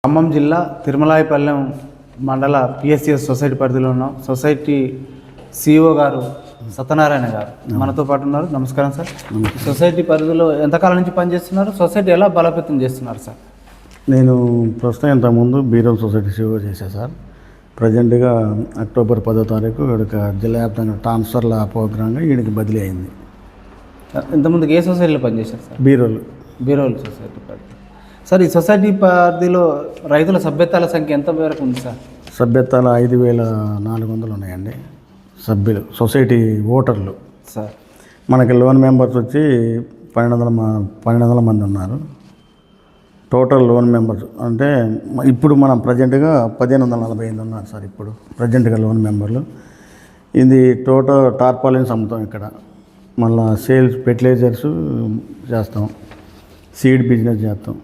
ఖమ్మం జిల్లా తిరుమలాయపల్లెం మండల PSCS society పరిధిలో ఉన్నాం. సొసైటీ సిఇఓ గారు సత్యనారాయణ గారు మనతో పాటు ఉన్నారు. నమస్కారం సార్. సొసైటీ పరిధిలో ఎంతకాలం నుంచి పనిచేస్తున్నారు? సొసైటీ ఎలా బలోపేతం చేస్తున్నారు సార్? నేను ప్రస్తుతం ఇంతకుముందు బీరోల్ సొసైటీ సిఇఓ చేశాను సార్. ప్రజెంట్గా అక్టోబర్ 10వ తారీఖు ఇక్కడ జిల్లా వ్యాప్తంగా ట్రాన్స్ఫర్ల ప్రోగ్రాంగా వీడికి బదిలీ అయింది. ఇంతకుముందు ఏ సొసైటీలో పనిచేశారు సార్? బీరోల్ సొసైటీ పరిధి. సార్, ఈ సొసైటీ పరిధిలో రైతుల సభ్యత్వాల సంఖ్య ఎంత మేరకు ఉంది సార్? సభ్యత్వాలు 5,400 ఉన్నాయండి సభ్యులు, సొసైటీ ఓటర్లు సార్. మనకి లోన్ మెంబర్స్ వచ్చి 1200 మంది ఉన్నారు. టోటల్ లోన్ మెంబర్స్ అంటే ఇప్పుడు మనం ప్రజెంట్గా 1548 ఉన్నారు సార్. ఇప్పుడు ప్రజెంట్గా లోన్ మెంబర్లు. ఇది టోటల్ టార్పాలిన్స్ అమ్ముతాం ఇక్కడ. మళ్ళీ సేల్స్, ఫెర్టిలైజర్స్ చేస్తాం, సీడ్ బిజినెస్ చేస్తాం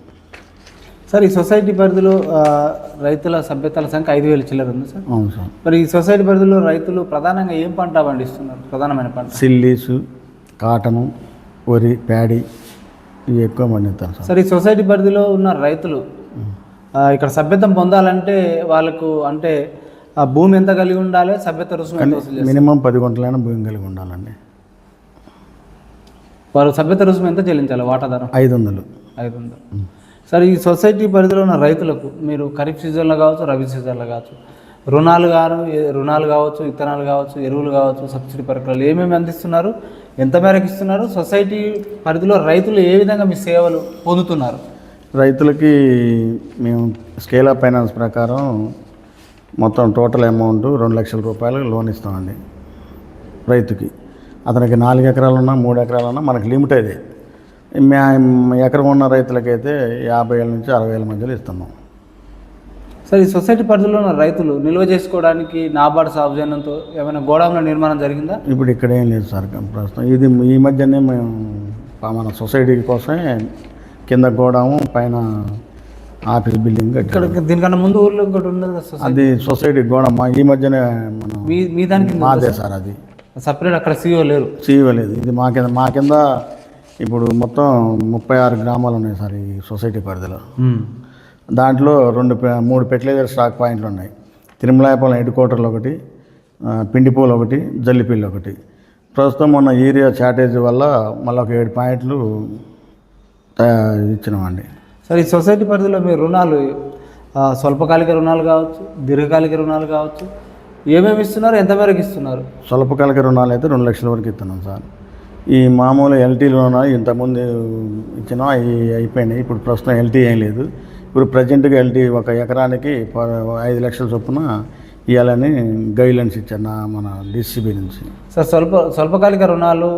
సార్. ఈ సొసైటీ పరిధిలో రైతుల సభ్యత్వాల సంఖ్య 5,000 చిల్లర ఉంది సార్. అవును సార్. మరి ఈ సొసైటీ పరిధిలో రైతులు ప్రధానంగా ఏం పంట పండిస్తున్నారు? ప్రధానమైన పంట సిల్లీసు, కాటను, వరి, ప్యాడీ ఇవి ఎక్కువ పండిస్తారు సార్. సార్, ఈ సొసైటీ పరిధిలో ఉన్న రైతులు ఇక్కడ సభ్యత్వం పొందాలంటే వాళ్ళకు అంటే భూమి ఎంత కలిగి ఉండాలి? సభ్యత్వ రుసుము ఎంత వసూలు చేస్తారు? మినిమం 10 గుంటలైనా భూమి కలిగి ఉండాలండి. వారు సభ్యత్వ రుసుము ఎంత చెల్లించాలి? వాటాదారం 500. సార్, ఈ సొసైటీ పరిధిలో ఉన్న రైతులకు మీరు ఖరీఫ్ సీజన్లో కావచ్చు, రబీ సీజన్లో కావచ్చు, రుణాలు కావచ్చు, విత్తనాలు కావచ్చు, ఎరువులు కావచ్చు, సబ్సిడీ పరికరాలు ఏమేమి అందిస్తున్నారు? ఎంత మేరకు ఇస్తున్నారు? సొసైటీ పరిధిలో రైతులు ఏ విధంగా మీ సేవలు పొందుతున్నారు? రైతులకి మేము స్కేల్ ఆఫ్ ఫైనాన్స్ ప్రకారం మొత్తం టోటల్ అమౌంట్ 2 లక్షల రూపాయలు లోన్ ఇస్తామండి రైతుకి. అతనికి 4 ఎకరాలు ఉన్నా 3 ఎకరాలు ఉన్నా మనకి లిమిట్ అదే. ఎకరం ఉన్న రైతులకైతే 50,000 నుంచి 60,000 మధ్యలో ఇస్తున్నాం. సార్, ఈ సొసైటీ పరిధిలో ఉన్న రైతులు నిల్వ చేసుకోవడానికి నాబార్డు సౌజన్యంతో ఏమైనా గోడౌన్ల నిర్మాణం జరిగిందా? ఇప్పుడు ఇక్కడ ఏం లేదు సార్ ప్రస్తుతం. ఇది ఈ మధ్యనే మేము మన సొసైటీ కోసమే కింద గోడౌన్, పైన ఆఫీస్ బిల్డింగ్ ఇక్కడ. దీనికన్నా ముందు ఊర్లో ఇంకోటి ఉండదు కదా? అది సొసైటీ గోడౌన్ ఈ మధ్యనే మీ దానికి మాదే సార్. అది సపరేట్ అక్కడ సీఈఓ లేదు. ఇది మా కింద ఇప్పుడు మొత్తం 36 గ్రామాలు ఉన్నాయి సార్ ఈ సొసైటీ పరిధిలో. దాంట్లో 3 ఫెర్టిలైజర్ స్టాక్ పాయింట్లు ఉన్నాయి. తిరుమలాయపల్లెం హెడ్ క్వార్టర్లో ఒకటి, పిండిపూలు ఒకటి, జల్లిపిల్లి ఒకటి. ప్రస్తుతం మొన్న ఏరియా షార్టేజ్ వల్ల మళ్ళీ ఒక 7 పాయింట్లు ఇచ్చినామండి. సార్, ఈ సొసైటీ పరిధిలో మీరు రుణాలు, స్వల్పకాలిక రుణాలు కావచ్చు, దీర్ఘకాలిక రుణాలు కావచ్చు, ఏమేమి ఇస్తున్నారు? ఎంత మేరకు ఇస్తున్నారు? స్వల్పకాలిక రుణాలు అయితే 2 లక్షల వరకు ఇస్తున్నాం సార్. ఈ మామూలు ఎల్టీ రుణాలు ఇంతకుముందు ఇచ్చినా అయిపోయినాయి. ఇప్పుడు ప్రస్తుతం ఎల్టీ ఏం లేదు. ఇప్పుడు ప్రజెంట్గా ఎల్టీ 1 ఎకరానికి 5 లక్షల చొప్పున ఇవ్వాలని గైడ్లైన్స్ ఇచ్చారు మన డిసిబి నుంచి. సార్, స్వల్పకాలిక రుణాలు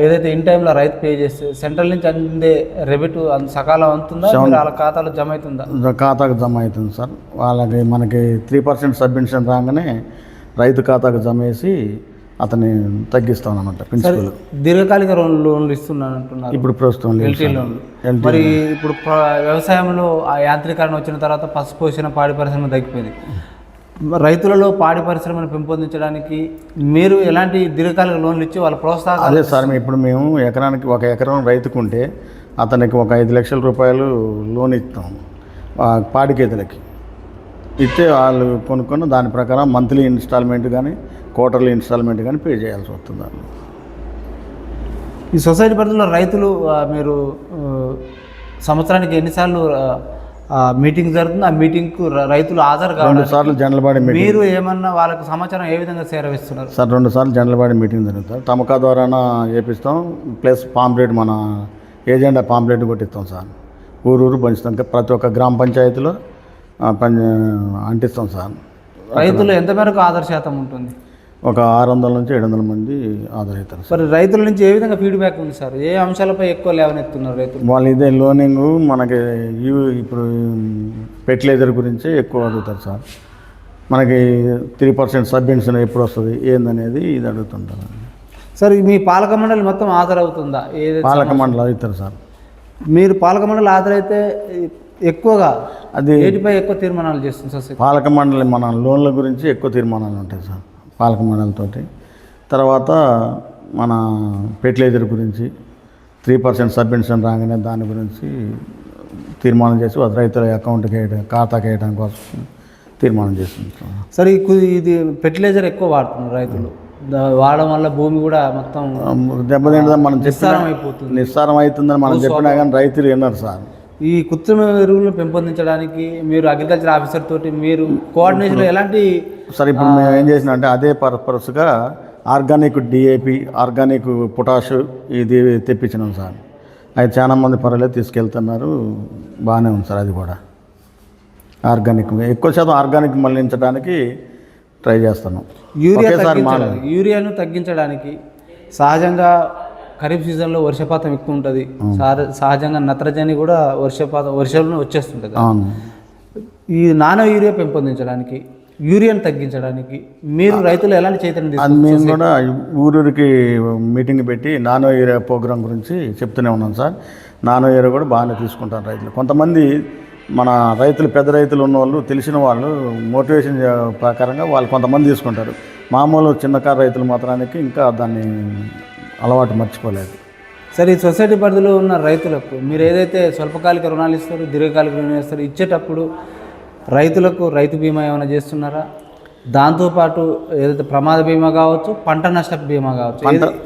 ఏదైతే ఇన్ టైంలో రైతు పే చేస్తే సెంట్రల్ నుంచి అందే రెబిట్ సకాలం అందుతుందా? వాళ్ళ ఖాతాలో జమ అవుతుందా? ఖాతాకు జమ అవుతుంది సార్. వాళ్ళకి మనకి 3% సబ్వెన్షన్ రాగానే రైతు ఖాతాకు జమ వేసి అతన్ని తగ్గిస్తాం అన్నమాట. ప్రిన్సిపల్ దీర్ఘకాలిక లోన్లు ఇస్తున్నాను అంటున్నారు. ఇప్పుడు ప్రస్తుతం ఎల్టీ లోన్లు. మరి ఇప్పుడు వ్యవసాయంలో ఆ యాంత్రీకరణ వచ్చిన తర్వాత పశుపోషణ, పాడి పరిశ్రమ తగ్గిపోయింది. రైతులలో పాడి పరిశ్రమను పెంపొందించడానికి మీరు ఎలాంటి దీర్ఘకాలిక లోన్లు ఇచ్చి వాళ్ళ ప్రోత్సాహం? అదే సార్, ఇప్పుడు మేము ఎకరానికి 1 ఎకరం రైతుకుంటే అతనికి ఒక 5 లక్షల రూపాయలు లోన్ ఇస్తాం పాడి గేదెలకి. ఇస్తే వాళ్ళు కొనుక్కొని దాని ప్రకారం మంత్లీ ఇన్స్టాల్మెంట్ కానీ క్వార్టర్లీ ఇన్స్టాల్మెంట్ కానీ పే చేయాల్సి వస్తుంది. ఈ సొసైటీ పరిధిలో రైతులు మీరు సంవత్సరానికి ఎన్నిసార్లు మీటింగ్ జరుగుతుంది? ఆ మీటింగ్కు రైతులు హాజరు కావాలి. 2 సార్లు జనరల్ బాడీ మీటింగ్. మీరు ఏమన్నా వాళ్ళకు సమాచారం ఏ విధంగా చేరవేస్తున్నారు సార్? 2 సార్లు జనరల్ బాడీ మీటింగ్ జరుగుతుంది. తమకా ద్వారా చేపిస్తాం, ప్లస్ పాంప్లెట్, మన ఏజెండా పాంప్లెట్ కొట్టిస్తాం సార్. ఊరు పంచుతాం. ప్రతి ఒక్క గ్రామ పంచాయతీలో అంటిస్తాం సార్. రైతులు ఎంత మేరకు ఆధార శాతం ఉంటుంది? ఒక 600 నుంచి 700 మంది ఆధారవుతారు సార్. మరి రైతుల నుంచి ఏ విధంగా ఫీడ్బ్యాక్ ఉంది సార్? ఏ అంశాలపై ఎక్కువ లేవనెత్తున్నారు రైతులు? వాళ్ళు ఇదే లోనింగ్, మనకి ఇప్పుడు ఫెర్టిలైజర్ గురించి ఎక్కువ అడుగుతారు సార్. మనకి 3% సబ్వెన్షన్ ఎప్పుడు వస్తుంది ఏందనేది ఇది అడుగుతుంటారు సార్. మీ పాలక మండలి మొత్తం హాజరవుతుందా? పాలక మండలి అవుతారు సార్. మీరు పాలక మండలి హాజరైతే ఎక్కువగా అది ఏటిపై ఎక్కువ తీర్మానాలు చేస్తుంది సార్? పాలక మండలి మన లోన్ల గురించి ఎక్కువ తీర్మానాలు ఉంటాయి సార్ పాలక మండలితోటి. తర్వాత మన ఫెర్టిలైజర్ గురించి 3% సబ్వెన్షన్ రాగానే దాని గురించి తీర్మానం చేసి రైతుల అకౌంట్కి వేయడం ఖాతాకి వేయడం కోసం తీర్మానం చేస్తుంది సార్. సరే ఇది ఫెర్టిలైజర్ ఎక్కువ వాడుతున్నారు రైతులు, వాడడం వల్ల భూమి కూడా మొత్తం దెబ్బతింటుందని మనం నిస్సారం అయిపోతుంది. నిస్సారం అవుతుందని మనం చెప్పినా కానీ రైతులు విన్నారు సార్. ఈ కృత్రిమ ఎరువులను పెంపొందించడానికి మీరు అగ్రికల్చర్ ఆఫీసర్ తోటి మీరు కోఆర్డినేషన్ ఎలాంటి సార్ ఇప్పుడు మేము ఏం చేసినా అంటే అదే పర్పస్గా ఆర్గానిక్ డిఏపి, ఆర్గానిక్ పొటాష్ ఇది తెప్పించినాం సార్. అది చాలా మంది పర్వాలేదు తీసుకెళ్తున్నారు, బాగానే ఉంది సార్. అది కూడా ఆర్గానిక్ ఎక్కువ శాతం ఆర్గానిక్ మళ్ళించడానికి ట్రై చేస్తున్నాం. యూరియాను తగ్గించడానికి సహజంగా ఖరీఫ్ సీజన్లో వర్షపాతం ఎక్కువ ఉంటుంది, సహజంగా నత్రజని కూడా వర్షంలో వచ్చేస్తుంటుంది. ఈ నానో యూరియా పెంపొందించడానికి, యూరియాను తగ్గించడానికి మీరు రైతులు ఎలాంటి చైతన్యం తీసుకుంటారు? మేము కూడా ఊరికి మీటింగ్ పెట్టి నానో యూరియా ప్రోగ్రాం గురించి చెప్తూనే ఉన్నాం సార్. నానో యూరియా కూడా బాగానే తీసుకుంటారు రైతులు. కొంతమంది మన రైతులు, పెద్ద రైతులు ఉన్నవాళ్ళు, తెలిసిన వాళ్ళు మోటివేషన్ ప్రకారంగా వాళ్ళు కొంతమంది తీసుకుంటారు. మామూలు చిన్నకారు రైతులు మాత్రానికి ఇంకా దాన్ని అలవాటు మర్చిపోలేదు. సరే, ఈ సొసైటీ పరిధిలో ఉన్న రైతులకు మీరు ఏదైతే స్వల్పకాలిక రుణాలు ఇస్తారో, దీర్ఘకాలిక రుణాలు ఇస్తారో, ఇచ్చేటప్పుడు రైతులకు రైతు బీమా ఏమైనా చేస్తున్నారా? దాంతోపాటు ఏదైతే ప్రమాద బీమా కావచ్చు, పంట నష్ట బీమా కావచ్చు.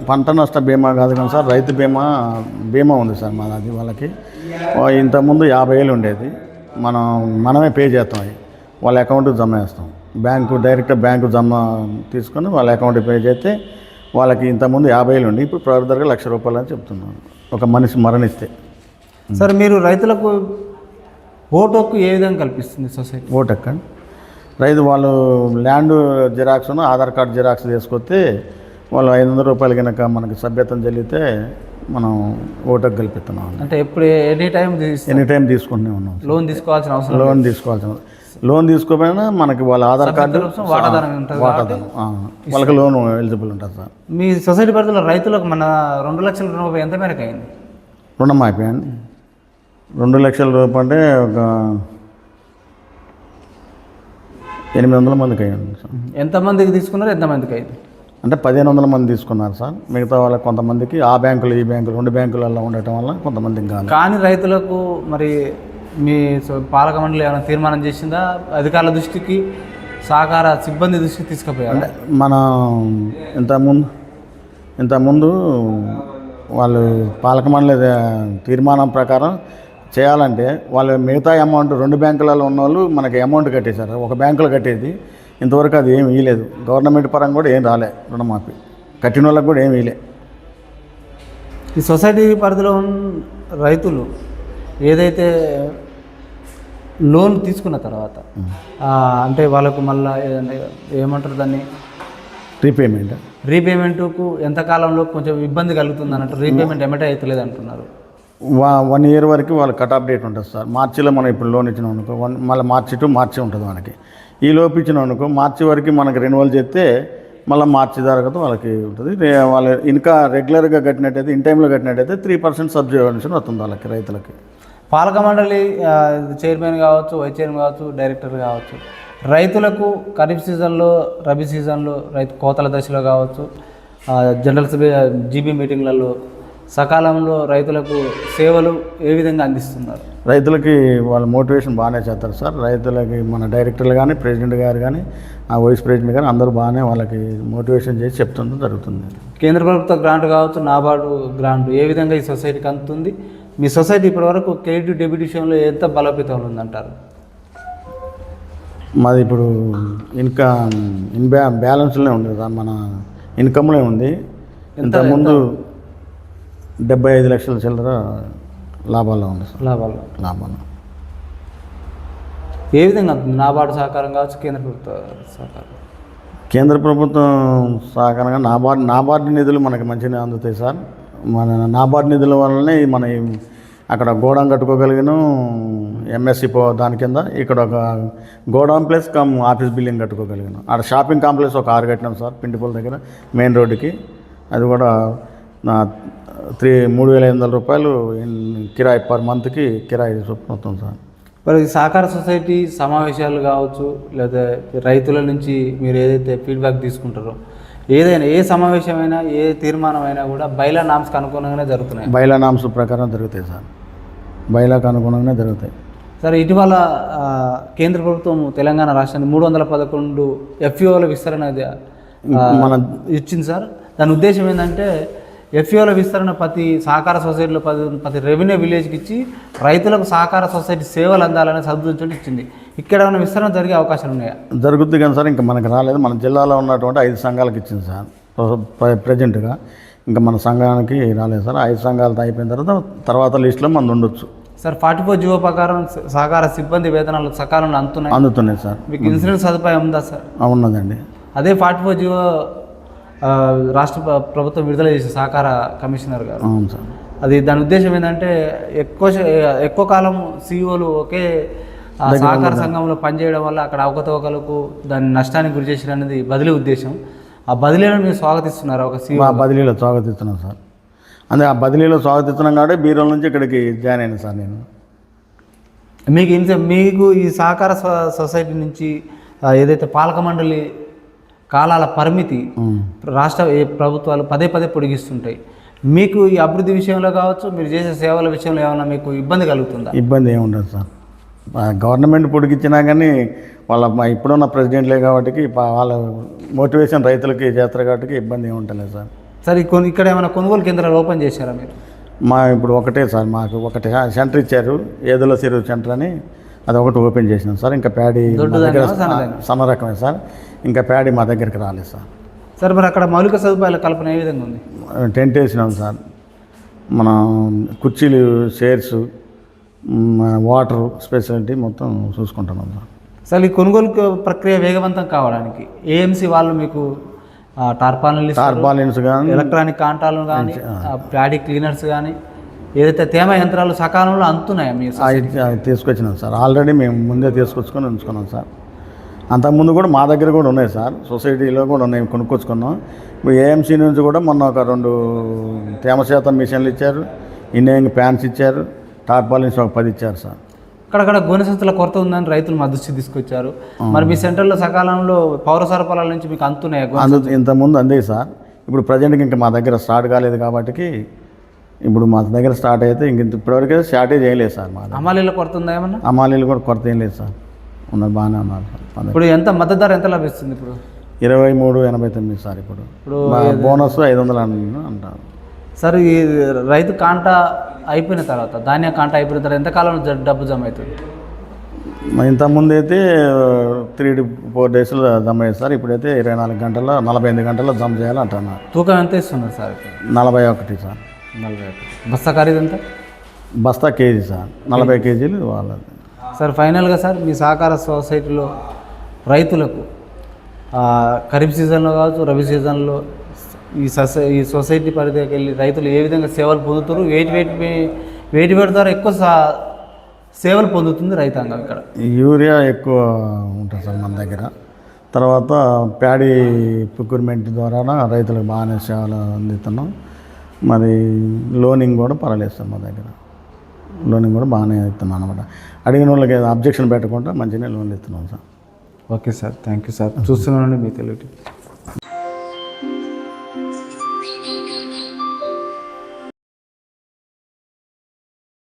పంట నష్ట బీమా కాదు కానీ సార్, రైతు బీమా ఉంది సార్ మాది. వాళ్ళకి ఇంతకుముందు 50,000 ఉండేది, మనమే పే చేస్తాం. అవి వాళ్ళ అకౌంట్కి జమ చేస్తాం. డైరెక్ట్ బ్యాంకు జమ తీసుకొని వాళ్ళ అకౌంట్కి పే చేస్తే వాళ్ళకి ఇంతకుముందు 50,000 ఉండి ఇప్పుడు ఫర్దర్గా ₹1,00,000 అని చెప్తున్నాను ఒక మనిషి మరణిస్తే. సార్, మీరు రైతులకు ఓటు హక్కు ఏ విధంగా కల్పిస్తుంది సొసైటీ? ఓటు హక్కు రైతు వాళ్ళు land xerox, Aadhaar card xerox తీసుకొస్తే వాళ్ళు ₹500 కనుక మనకి సభ్యత్వం చెల్లితే మనం ఓటు హక్కు కల్పిస్తున్నాం. అంటే ఎప్పుడు ఎనీ టైం తీసుకుంటూనే ఉన్నాం. లోన్ తీసుకోవాల్సిన అవసరం, లోన్ తీసుకోపోయినా మనకి వాళ్ళ ఆధార్ కార్డు వాటాదానం వాళ్ళకి లోన్ ఎలిజిబుల్ ఉంటుంది సార్. మీ సొసైటీ పరిధిలో రైతులకు మన ₹2,00,000 ఎంత మేరకు అయింది? రుణం అయిపోయింది. ₹2,00,000 అంటే ఒక 800 మందికి అయ్యింది సార్. ఎంతమందికి తీసుకున్నారు, ఎంతమందికి అయింది? అంటే 1,500 మంది తీసుకున్నారు సార్. మిగతా వాళ్ళకి కొంతమందికి ఆ బ్యాంకులు, ఈ బ్యాంకులు, 2 బ్యాంకులలో ఉండటం వల్ల కొంతమందికి కానీ రైతులకు మరి మీ పాలక మండలి ఏమైనా తీర్మానం చేసిందా? అధికారుల దృష్టికి, సహకార సిబ్బంది దృష్టికి తీసుకుపోయారు? మన ఇంతకుముందు వాళ్ళు పాలక మండలి తీర్మానం ప్రకారం చేయాలంటే వాళ్ళు మిగతా అమౌంట్ 2 బ్యాంకులలో ఉన్న వాళ్ళు మనకి అమౌంట్ కట్టేశారు. ఒక బ్యాంకులో కట్టేది ఇంతవరకు అది ఏమి ఇవ్వలేదు. గవర్నమెంట్ పరంగా కూడా ఏం రాలే, రుణమాఫీ కట్టిన వాళ్ళకి కూడా ఏమి ఇవ్వలే. ఈ సొసైటీ పరిధిలో ఉన్న రైతులు ఏదైతే లోన్ తీసుకున్న తర్వాత అంటే వాళ్ళకు మళ్ళీ ఏమంటారు దాన్ని, రీపేమెంట్కు ఎంతకాలంలో కొంచెం ఇబ్బంది కలుగుతుంది అన్నట్టు, రీపేమెంట్ ఎమ్మటే అవుతలేదు అంటున్నారు. 1 ఇయర్ వరకు వాళ్ళకి కట్ ఆఫ్ డేట్ ఉంటుంది సార్. మార్చిలో మనం ఇప్పుడు లోన్ ఇచ్చినాం అనుకో, మళ్ళీ మార్చి టు మార్చి ఉంటుంది మనకి. ఈ లోపు ఇచ్చినాం అనుకో, మార్చి వరకు మనకి రెన్యువల్ చేస్తే మళ్ళీ మార్చి తర్వాత వాళ్ళకి ఉంటుంది. వాళ్ళు ఇంకా రెగ్యులర్గా కట్టినట్టయితే, ఇన్ టైంలో కట్టినట్టయితే 3% సబ్సిడీ వస్తుంది వాళ్ళకి, రైతులకి. పాలక మండలి చైర్మన్ కావచ్చు, వైస్ చైర్మన్ కావచ్చు, డైరెక్టర్ కావచ్చు, రైతులకు ఖరీఫ్ సీజన్లో, రబీ సీజన్లో, రైతు కోతల దశలో కావచ్చు, జనరల్ జీబీ మీటింగ్లలో సకాలంలో రైతులకు సేవలు ఏ విధంగా అందిస్తున్నారు? రైతులకి వాళ్ళ మోటివేషన్ బాగానే చేస్తారు సార్. రైతులకి మన డైరెక్టర్లు కానీ, ప్రెసిడెంట్ గారు కానీ, ఆ వైస్ ప్రెసిడెంట్ కానీ అందరూ బాగానే వాళ్ళకి మోటివేషన్ చేసి చెప్తుండడం జరుగుతుంది. కేంద్ర ప్రభుత్వ గ్రాంట్ కావచ్చు, నాబార్డు గ్రాంట్ ఏ విధంగా ఈ సొసైటీకి అందుతుంది? మీ సొసైటీ ఇప్పటివరకు క్రెడిట్ డెబిట్ విషయంలో ఎంత బలోపేతం ఉందంటారు? మాది ఇప్పుడు బ్యాలెన్స్లోనే ఉంది కదా, మన ఇన్కమ్లో ఉంది. ఇంతకుముందు 75 లక్షల చిల్లర లాభాల్లో ఉంది సార్. లాభాలు ఏ విధంగా నాబార్డు సహకారం కావచ్చు, కేంద్ర ప్రభుత్వ సహకారం? కేంద్ర ప్రభుత్వం సహకారంగా నాబార్డు నిధులు మనకి మంచిగా అందుతాయి సార్. మన నాబార్డు నిధుల వల్లనే మన అక్కడ గోడౌన్ కట్టుకోగలిగాను, ఎంఎస్సి దాని కింద. ఇక్కడ ఒక గోడౌన్ ప్లస్ ఆఫీస్ బిల్డింగ్ కట్టుకోగలిగాను. అక్కడ షాపింగ్ కాంప్లెక్స్ ఒక 6 కట్టినాం సార్, పిండిపల్లి దగ్గర మెయిన్ రోడ్డుకి. అది కూడా ₹3,500 కిరాయి పర్ మంత్కి కిరాయి మొత్తం సార్. మరి సహకార సొసైటీ సమావేశాలు కావచ్చు, లేదా రైతుల నుంచి మీరు ఏదైతే ఫీడ్బ్యాక్ తీసుకుంటారో, ఏదైనా ఏ సమావేశమైనా, ఏ తీర్మానం అయినా కూడా బైలా నామ్స్కి అనుగుణంగానే జరుగుతున్నాయి? బైలా నామ్స్ ప్రకారం జరుగుతాయి సార్. బైలాకు అనుగుణంగానే జరుగుతాయి. సరే, ఇటీవల కేంద్ర ప్రభుత్వం తెలంగాణ రాష్ట్రాన్ని 311 ఎఫ్ఈఓల విస్తరణ మన ఇచ్చింది సార్. దాని ఉద్దేశం ఏంటంటే ఎఫ్ఈఓల విస్తరణ ప్రతి సహకార సొసైటీలో ప్రతి రెవెన్యూ విలేజ్కి ఇచ్చి రైతులకు సహకార సొసైటీ సేవలు అందాలనే సదుద్దేశంతో ఇచ్చింది. ఇక్కడ ఏమైనా విస్తరణ జరిగే అవకాశాలు ఉన్నాయా? జరుగుతుంది కానీ సార్, ఇంకా మనకు రాలేదు. మన జిల్లాలో ఉన్నటువంటి 5 సంఘాలకు ఇచ్చింది సార్ ప్రజెంట్గా. ఇంకా మన సంఘానికి రాలేదు సార్. 5 సంఘాలతో అయిపోయిన తర్వాత లిస్టులో మనం ఉండొచ్చు సార్. 44 జీవో ప్రకారం సహకార సిబ్బంది వేతనాలు సకాలంలో అందుతున్నాయి సార్. మీకు ఇన్సూరెన్స్ సదుపాయం ఉందా సార్? ఉన్నదండి. అదే 44 జీవో రాష్ట్ర ప్రభుత్వం విడుదల చేసే సహకార కమిషనర్ గారు. అవును సార్. అది దాని ఉద్దేశం ఏంటంటే ఎక్కువ కాలం సీఈఓలు ఒకే సహకార సంఘంలో పనిచేయడం వల్ల అక్కడ అవకతవకలకు దాని నష్టానికి గురి చేసిన అనేది బదిలీ ఉద్దేశం. ఆ బదిలీలను మీరు స్వాగతిస్తున్నారు? ఒక సీఈఓ బదిలీలో స్వాగతిస్తున్నాం సార్. అంటే ఆ బదిలీలో స్వాగతిస్తున్నాం కాబట్టి బీరోల నుంచి ఇక్కడికి జాయిన్ అయినా సార్ నేను. మీకు ఈ సహకార సొసైటీ నుంచి ఏదైతే పాలక మండలి కాలాల పరిమితి రాష్ట్ర ప్రభుత్వాలు పదే పొడిగిస్తుంటాయి, మీకు ఈ అభివృద్ధి విషయంలో కావచ్చు, మీరు చేసే సేవల విషయంలో ఏమైనా మీకు ఇబ్బంది కలుగుతుందా? ఇబ్బంది ఏమి ఉండదు సార్. గవర్నమెంట్ పొడిగించినా కానీ ఇప్పుడున్న ప్రెసిడెంట్లే కాబట్టి వాళ్ళ మోటివేషన్ రైతులకి చేస్తారు కాబట్టి ఇబ్బంది ఏమి ఉండలేదు సార్. సార్, ఇక్కడ ఏమైనా కొనుగోలు కేంద్రాలు ఓపెన్ చేశారా మీరు? ఇప్పుడు ఒకటే సార్, మాకు ఒకటి సెంటర్ ఇచ్చారు, ఏదుల చెరువు సెంటర్ అని, అది ఒకటి ఓపెన్ చేసినాం సార్. ఇంకా ప్యాడీ సన్న రకమే సార్. ఇంకా ప్యాడీ మా దగ్గరికి రాలేదు సార్. సార్, మరి అక్కడ మౌలిక సదుపాయాల కల్పన ఏ విధంగా ఉంది? టెంట్ వేసినాం సార్. మన కుర్చీలు, చైర్స్, వాటర్ ఫెసిలిటీ మొత్తం చూసుకుంటున్నాం సార్. సార్, ఈ కొనుగోలు ప్రక్రియ వేగవంతం కావడానికి ఏఎంసీ వాళ్ళు మీకు టార్పాలిన్స్ కానీ, ఎలక్ట్రానిక్ కాంటాలు కానీ, ప్యాడీ క్లీనర్స్ కానీ, ఏదైతే తేమ యంత్రాలు సకాలంలో అందుతున్నాయా మీరు? తీసుకొచ్చినాం సార్. ఆల్రెడీ మేము ముందే తీసుకొచ్చుకొని ఉంచుకున్నాం సార్. అంతకుముందు కూడా మా దగ్గర కూడా ఉన్నాయి సార్, సొసైటీలో కూడా ఉన్నాయి, కొనుక్కొచ్చుకున్నాం. ఇప్పుడు ఏఎంసీ నుంచి కూడా మొన్న ఒక 2 తేమ శాతం మిషన్లు ఇచ్చారు, ఇన్నేయింగ్ ప్యాన్స్ ఇచ్చారు, టార్పాలిన్స్ ఒక 10 ఇచ్చారు సార్. అక్కడక్కడ గోనె సంచుల కొరత ఉందని రైతులు మా దృష్టికి తీసుకొచ్చారు. మరి మీ సెంటర్లో సకాలంలో పౌర సరఫరాల నుంచి మీకు అందుతున్నాయా? ఇంతకుముందు అందే సార్. ఇప్పుడు ప్రజెంట్కి ఇంకా మా దగ్గర స్టార్ట్ కాలేదు కాబట్టి, ఇప్పుడు మా దగ్గర స్టార్ట్ అయితే ఇంక ఇప్పటివరకు షార్టేజ్ ఏం లేదు సార్. మా హమాలీల కొరత ఉందా ఏమన్నా? హమాలీలు కూడా కొరత ఏం లేదు సార్, ఉన్నది బాగానే ఉన్నారు సార్. ఇప్పుడు ఎంత మద్దతు ధర ఎంత లభిస్తుంది? ఇప్పుడు 23.89 సార్. ఇప్పుడు బోనస్ 500 అంటారు సార్. ఈ రైతు కాంట అయిపోయిన తర్వాత, ధాన్య కాంట అయిపోయిన తర్వాత ఎంతకాలంలో డబ్బు జమ అవుతుంది? ఇంతకుముందు అయితే 3 to 4 daysలో జమ అయ్యేది సార్. ఇప్పుడైతే 24 గంటల్లో 45 గంటల్లో జమ చేయాలంటున్నారు. తూకం ఎంత ఇస్తున్నారు సార్? 41 సార్. 41. బస్తా ఖరీదు ఎంత? బస్తా కేజీ సార్, 40 కేజీలు వాళ్ళది సార్. ఫైనల్గా సార్, మీ సహకార సొసైటీలో రైతులకు ఖరీఫ్ సీజన్లో కావచ్చు, రబీ సీజన్లో ఈ సొసైటీ పరిధికి వెళ్ళి రైతులు ఏ విధంగా సేవలు పొందుతారు? వేటి ద్వారా ఎక్కువ సేవలు పొందుతుంది రైతాంగం? ఇక్కడ యూరియా ఎక్కువ ఉంటుంది సార్ మన దగ్గర. తర్వాత ప్యాడీ ప్రొక్యూర్మెంట్ ద్వారా రైతులకు బాగానే సేవలు అందిస్తున్నాం. మరి లోనింగ్ కూడా పర్వాలేదు సార్ మా దగ్గర. లోనింగ్ కూడా బాగానే ఇస్తున్నాం అనమాట. అడిగిన వాళ్ళకి అబ్జెక్షన్ పెట్టకుండా మంచిగానే లోన్లు ఇస్తున్నాం sir. Okay sir, thank you sir. చూస్తున్నానండి మీ తెలుగు.